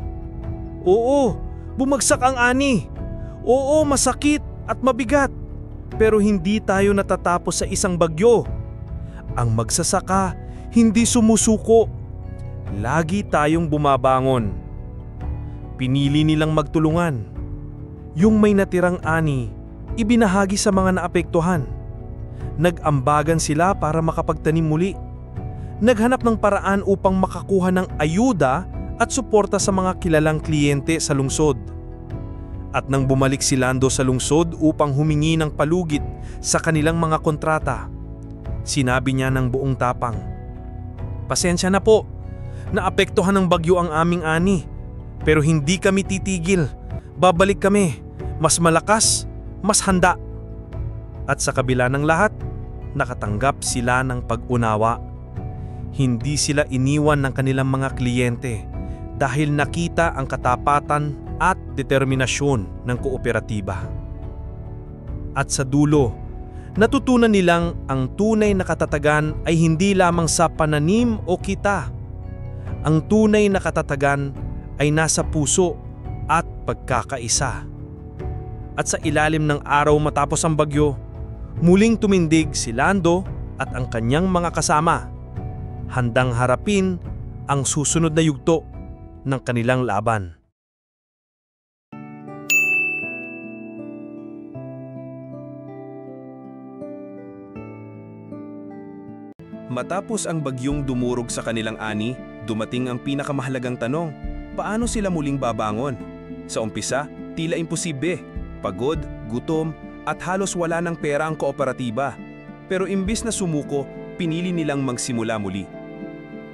Oo, bumagsak ang ani. Oo, masakit at mabigat. Pero hindi tayo natatapos sa isang bagyo. Ang magsasaka, hindi sumusuko. Lagi tayong bumabangon. Pinili nilang magtulungan. Yung may natirang ani, ibinahagi sa mga naapektuhan. Nag-ambagan sila para makapagtanim muli. Naghanap ng paraan upang makakuha ng ayuda at suporta sa mga kilalang kliyente sa lungsod. At nang bumalik si Lando sa lungsod upang humingi ng palugit sa kanilang mga kontrata, sinabi niya ng buong tapang, "Pasensya na po, naapektuhan ng bagyo ang aming ani, pero hindi kami titigil. Babalik kami, mas malakas, mas handa." At sa kabila ng lahat, nakatanggap sila ng pag-unawa. Hindi sila iniwan ng kanilang mga kliyente dahil nakita ang katapatan at determinasyon ng kooperatiba. At sa dulo, natutunan nilang ang tunay na katatagan ay hindi lamang sa pananim o kita. Ang tunay na katatagan ay nasa puso at pagkakaisa. At sa ilalim ng araw matapos ang bagyo, muling tumindig si Lando at ang kanyang mga kasama, handang harapin ang susunod na yugto ng kanilang laban. Matapos ang bagyong dumurog sa kanilang ani, dumating ang pinakamahalagang tanong, paano sila muling babangon? Sa umpisa, tila imposible. Pagod, gutom, at halos wala ng pera ang kooperatiba. Pero imbis na sumuko, pinili nilang magsimula muli.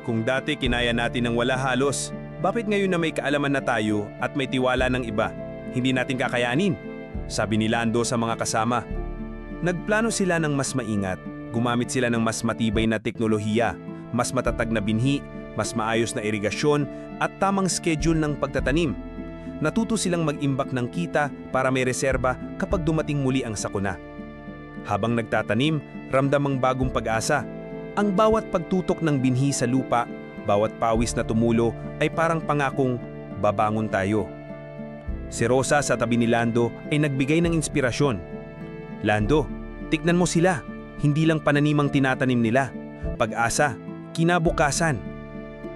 Kung dati kinaya natin ng wala halos, bakit ngayon na may kaalaman na tayo at may tiwala ng iba, hindi natin kakayanin? Sabi ni Lando sa mga kasama. Nagplano sila ng mas maingat. Gumamit sila ng mas matibay na teknolohiya, mas matatag na binhi, mas maayos na irigasyon at tamang schedule ng pagtatanim. Natuto silang mag-imbak ng kita para may reserba kapag dumating muli ang sakuna. Habang nagtatanim, ramdam ang bagong pag-asa. Ang bawat pagtutok ng binhi sa lupa, bawat pawis na tumulo ay parang pangakong babangon tayo. Si Rosa sa tabi ni Lando ay nagbigay ng inspirasyon. Lando, tignan mo sila. Hindi lang pananimang tinatanim nila, pag-asa, kinabukasan.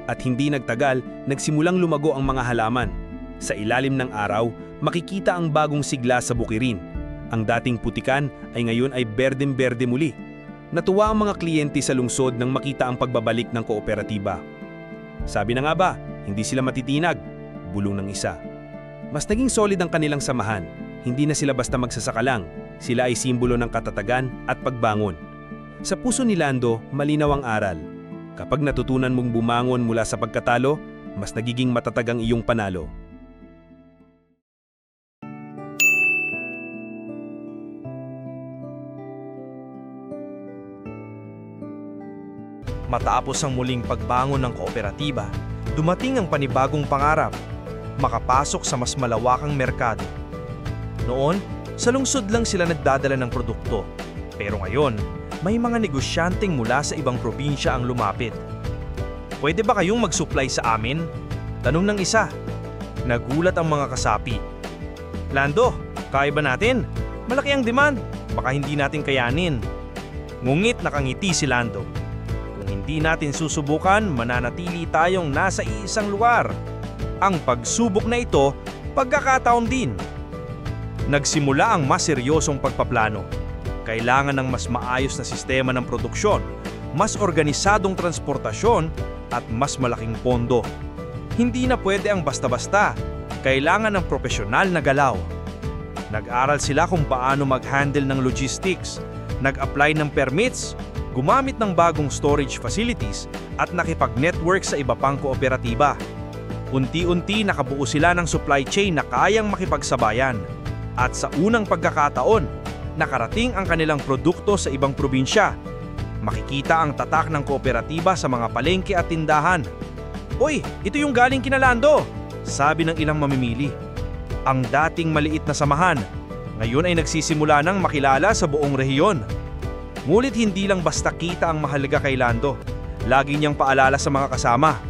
At hindi nagtagal, nagsimulang lumago ang mga halaman. Sa ilalim ng araw, makikita ang bagong sigla sa bukirin. Ang dating putikan ay ngayon ay berdeng-berde muli. Natuwa ang mga kliyente sa lungsod nang makita ang pagbabalik ng kooperatiba. Sabi na nga ba, hindi sila matitinag, bulong ng isa. Mas naging solid ang kanilang samahan. Hindi na sila basta magsasaka lang. Sila ay simbolo ng katatagan at pagbangon. Sa puso ni Lando, malinaw ang aral. Kapag natutunan mong bumangon mula sa pagkatalo, mas nagiging matatag ang iyong panalo. Matapos ang muling pagbangon ng kooperatiba, dumating ang panibagong pangarap, makapasok sa mas malawakang merkado. Noon, sa lungsod lang sila nagdadala ng produkto, pero ngayon, may mga negosyanteng mula sa ibang probinsya ang lumapit. "Pwede ba kayong mag-supply sa amin?" Tanong ng isa. Nagulat ang mga kasapi. "Lando, kaya ba natin? Malaki ang demand, baka hindi natin kayanin." Ngungit nakangiti si Lando. "Kung hindi natin susubukan, mananatili tayong nasa iisang lugar. Ang pagsubok na ito, pagkakataon din." Nagsimula ang mas seryosong pagpaplano. Kailangan ng mas maayos na sistema ng produksyon, mas organisadong transportasyon at mas malaking pondo. Hindi na pwede ang basta-basta. Kailangan ng profesional na galaw. Nag-aral sila kung paano mag-handle ng logistics, nag-apply ng permits, gumamit ng bagong storage facilities at nakipag-network sa iba pang kooperatiba. Unti-unti nakabuo sila ng supply chain na kayang makipagsabayan. At sa unang pagkakataon, nakarating ang kanilang produkto sa ibang probinsya. Makikita ang tatak ng kooperatiba sa mga palengke at tindahan. "Uy, ito yung galing kina Lando," sabi ng ilang mamimili. Ang dating maliit na samahan, ngayon ay nagsisimula ng makilala sa buong rehiyon. Ngunit hindi lang basta kita ang mahalaga kay Lando. Lagi niyang paalala sa mga kasama.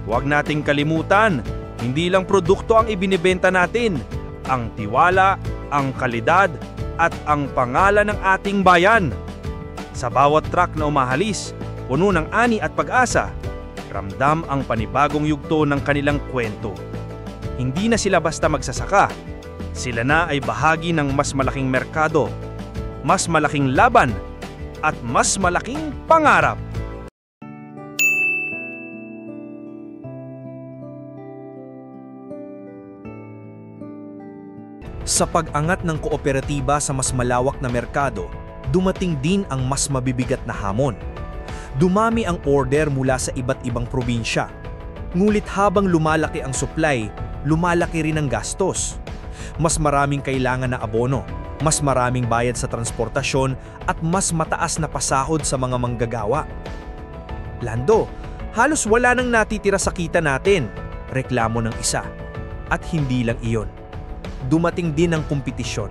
"Huwag nating kalimutan, hindi lang produkto ang ibinibenta natin. Ang tiwala, ang kalidad, at ang pangalan ng ating bayan." Sa bawat truck na umahalis, puno ng ani at pag-asa, ramdam ang panibagong yugto ng kanilang kwento. Hindi na sila basta magsasaka, sila na ay bahagi ng mas malaking merkado, mas malaking laban, at mas malaking pangarap. Sa pag-angat ng kooperatiba sa mas malawak na merkado, dumating din ang mas mabibigat na hamon. Dumami ang order mula sa iba't ibang probinsya. Ngulit habang lumalaki ang supply, lumalaki rin ang gastos. Mas maraming kailangan na abono, mas maraming bayad sa transportasyon at mas mataas na pasahod sa mga manggagawa. Lando, halos wala nang natitira sa kita natin, reklamo ng isa. At hindi lang iyon. Dumating din ang kompetisyon.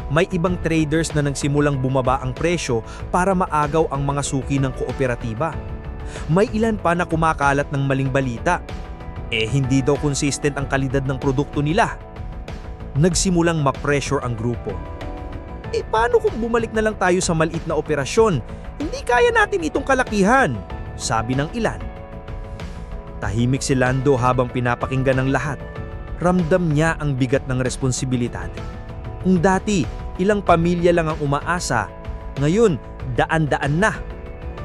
May ibang traders na nagsimulang bumaba ang presyo para maagaw ang mga suki ng kooperatiba. May ilan pa na kumakalat ng maling balita. Hindi daw consistent ang kalidad ng produkto nila. Nagsimulang ma-pressure ang grupo. Paano kung bumalik na lang tayo sa maliit na operasyon? Hindi kaya natin itong kalakihan, sabi ng ilan. Tahimik si Lando habang pinapakinggan ng lahat. Ramdam niya ang bigat ng responsibilidad. Kung dati, ilang pamilya lang ang umaasa, ngayon, daan-daan na.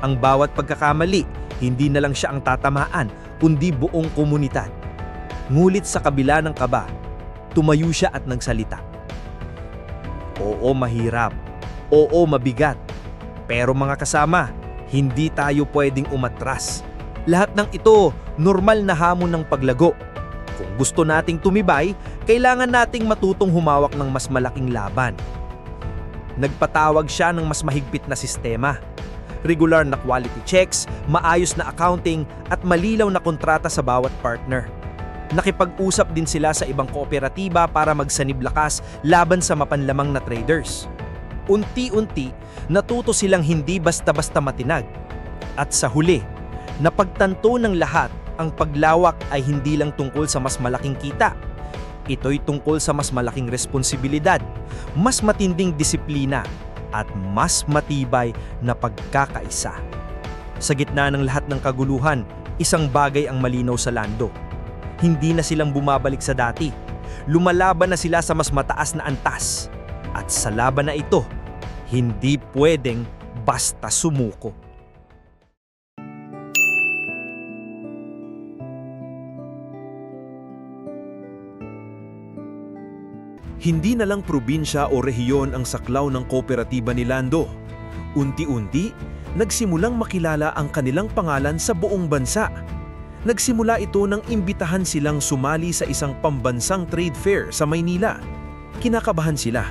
Ang bawat pagkakamali, hindi na lang siya ang tatamaan, kundi buong komunidad. Ngulit sa kabila ng kaba, tumayo siya at nagsalita. Oo, mahirap. Oo, mabigat. Pero mga kasama, hindi tayo pwedeng umatras. Lahat ng ito, normal na hamon ng paglago. Kung gusto nating tumibay, kailangan nating matutong humawak ng mas malaking laban. Nagpatawag siya ng mas mahigpit na sistema. Regular na quality checks, maayos na accounting at malilaw na kontrata sa bawat partner. Nakipag-usap din sila sa ibang kooperatiba para magsanib lakas laban sa mapanlamang na traders. Unti-unti, natuto silang hindi basta-basta matinag. At sa huli, napagtanto ng lahat ang paglawak ay hindi lang tungkol sa mas malaking kita. Ito'y tungkol sa mas malaking responsibilidad, mas matinding disiplina, at mas matibay na pagkakaisa. Sa gitna ng lahat ng kaguluhan, isang bagay ang malinaw sa Lando. Hindi na silang bumabalik sa dati. Lumalaban na sila sa mas mataas na antas. At sa laban na ito, hindi pwedeng basta sumuko. Hindi na lang probinsya o rehiyon ang saklaw ng kooperatiba ni Lando. Unti-unti, nagsimulang makilala ang kanilang pangalan sa buong bansa. Nagsimula ito nang imbitahan silang sumali sa isang pambansang trade fair sa Maynila. Kinakabahan sila.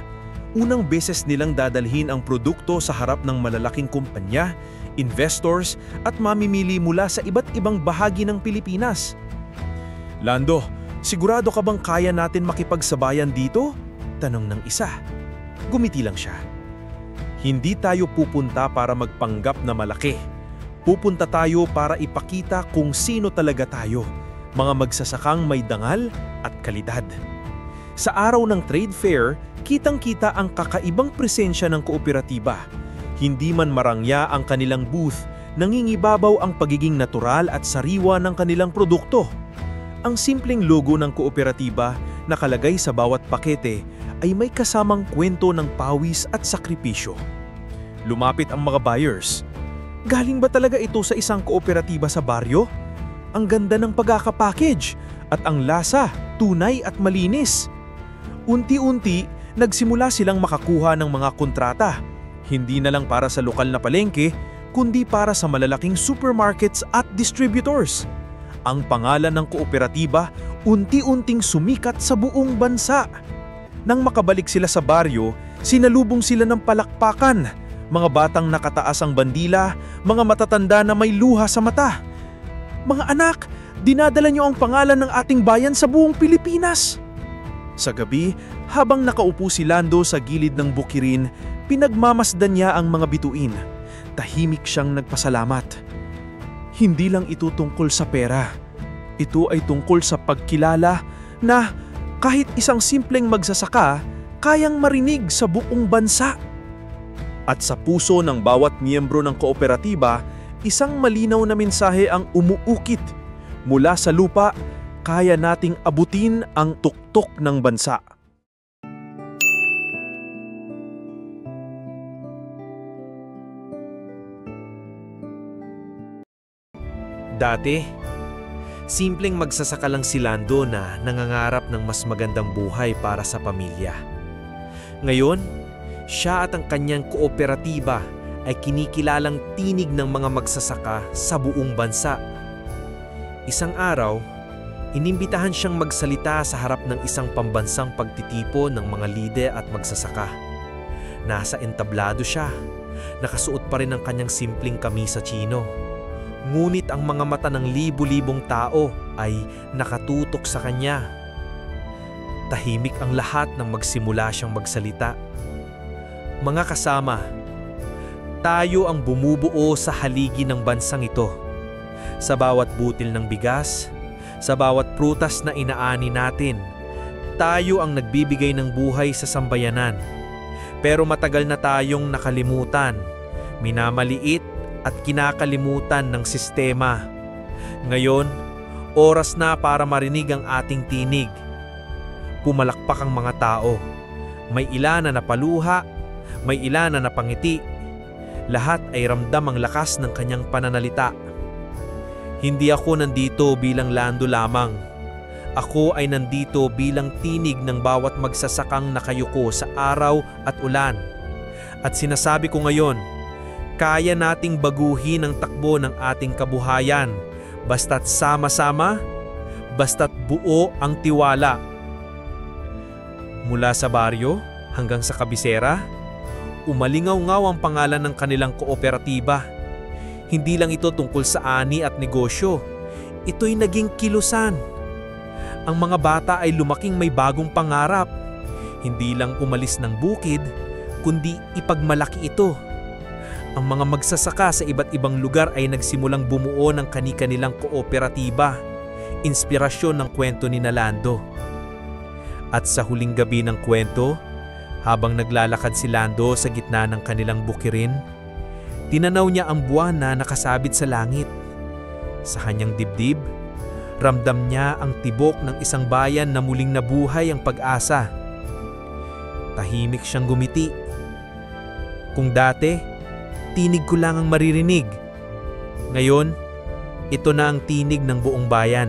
Unang beses nilang dadalhin ang produkto sa harap ng malalaking kumpanya, investors at mamimili mula sa iba't ibang bahagi ng Pilipinas. Lando, sigurado ka bang kaya natin makipagsabayan dito? Tanong ng isa. Gumiti lang siya. Hindi tayo pupunta para magpanggap na malaki. Pupunta tayo para ipakita kung sino talaga tayo, mga magsasakang may dangal at kalidad. Sa araw ng trade fair, kitang-kita ang kakaibang presensya ng kooperatiba. Hindi man marangya ang kanilang booth, nangingibabaw ang pagiging natural at sariwa ng kanilang produkto. Ang simpleng logo ng kooperatiba nakalagay sa bawat pakete ay may kasamang kwento ng pawis at sakripisyo. Lumapit ang mga buyers. Galing ba talaga ito sa isang kooperatiba sa baryo? Ang ganda ng pagkakapackage at ang lasa, tunay at malinis. Unti-unti, nagsimula silang makakuha ng mga kontrata. Hindi na lang para sa lokal na palengke, kundi para sa malalaking supermarkets at distributors. Ang pangalan ng kooperatiba unti-unting sumikat sa buong bansa. Nang makabalik sila sa baryo, sinalubong sila ng palakpakan. Mga batang nakataas ang bandila, mga matatanda na may luha sa mata. Mga anak, dinadala niyo ang pangalan ng ating bayan sa buong Pilipinas. Sa gabi, habang nakaupo si Lando sa gilid ng bukirin, pinagmamasdan niya ang mga bituin. Tahimik siyang nagpasalamat. Hindi lang ito tungkol sa pera. Ito ay tungkol sa pagkilala na kahit isang simpleng magsasaka, kayang marinig sa buong bansa. At sa puso ng bawat miyembro ng kooperatiba, isang malinaw na mensahe ang umuukit. Mula sa lupa, kaya nating abutin ang tuktok ng bansa. Dati, simpleng magsasaka lang si Lando na nangangarap ng mas magandang buhay para sa pamilya. Ngayon, siya at ang kanyang kooperatiba ay kinikilalang tinig ng mga magsasaka sa buong bansa. Isang araw, inimbitahan siyang magsalita sa harap ng isang pambansang pagtitipon ng mga lider at magsasaka. Nasa entablado siya, nakasuot pa rin ang kanyang simpleng kamisa chino. Ngunit ang mga mata ng libu-libong tao ay nakatutok sa kanya. Tahimik ang lahat nang magsimula siyang magsalita. Mga kasama, tayo ang bumubuo sa haligi ng bansang ito. Sa bawat butil ng bigas, sa bawat prutas na inaani natin, tayo ang nagbibigay ng buhay sa sambayanan. Pero matagal na tayong nakalimutan, minamaliit at kinakalimutan ng sistema. Ngayon, oras na para marinig ang ating tinig. Pumalakpak ang mga tao. May ilan na napaluha, may ilan na napangiti. Lahat ay ramdam ang lakas ng kanyang pananalita. Hindi ako nandito bilang Lando lamang. Ako ay nandito bilang tinig ng bawat magsasakang nakayuko sa araw at ulan. At sinasabi ko ngayon, kaya nating baguhin ang takbo ng ating kabuhayan basta't sama-sama, basta't buo ang tiwala. Mula sa baryo hanggang sa kabisera, umalingaw-ngaw ang pangalan ng kanilang kooperatiba. Hindi lang ito tungkol sa ani at negosyo, ito'y naging kilusan. Ang mga bata ay lumaking may bagong pangarap. Hindi lang umalis ng bukid, kundi ipagmalaki ito. Ang mga magsasaka sa iba't ibang lugar ay nagsimulang bumuo ng kani-kanilang kooperatiba, inspirasyon ng kwento ni Lando. At sa huling gabi ng kwento, habang naglalakad si Lando sa gitna ng kanilang bukirin, tinanaw niya ang buwan na nakasabit sa langit. Sa kanyang dibdib, ramdam niya ang tibok ng isang bayan na muling nabuhay ang pag-asa. Tahimik siyang gumiti. Kung dati, tinig ko lang ang maririnig. Ngayon, ito na ang tinig ng buong bayan.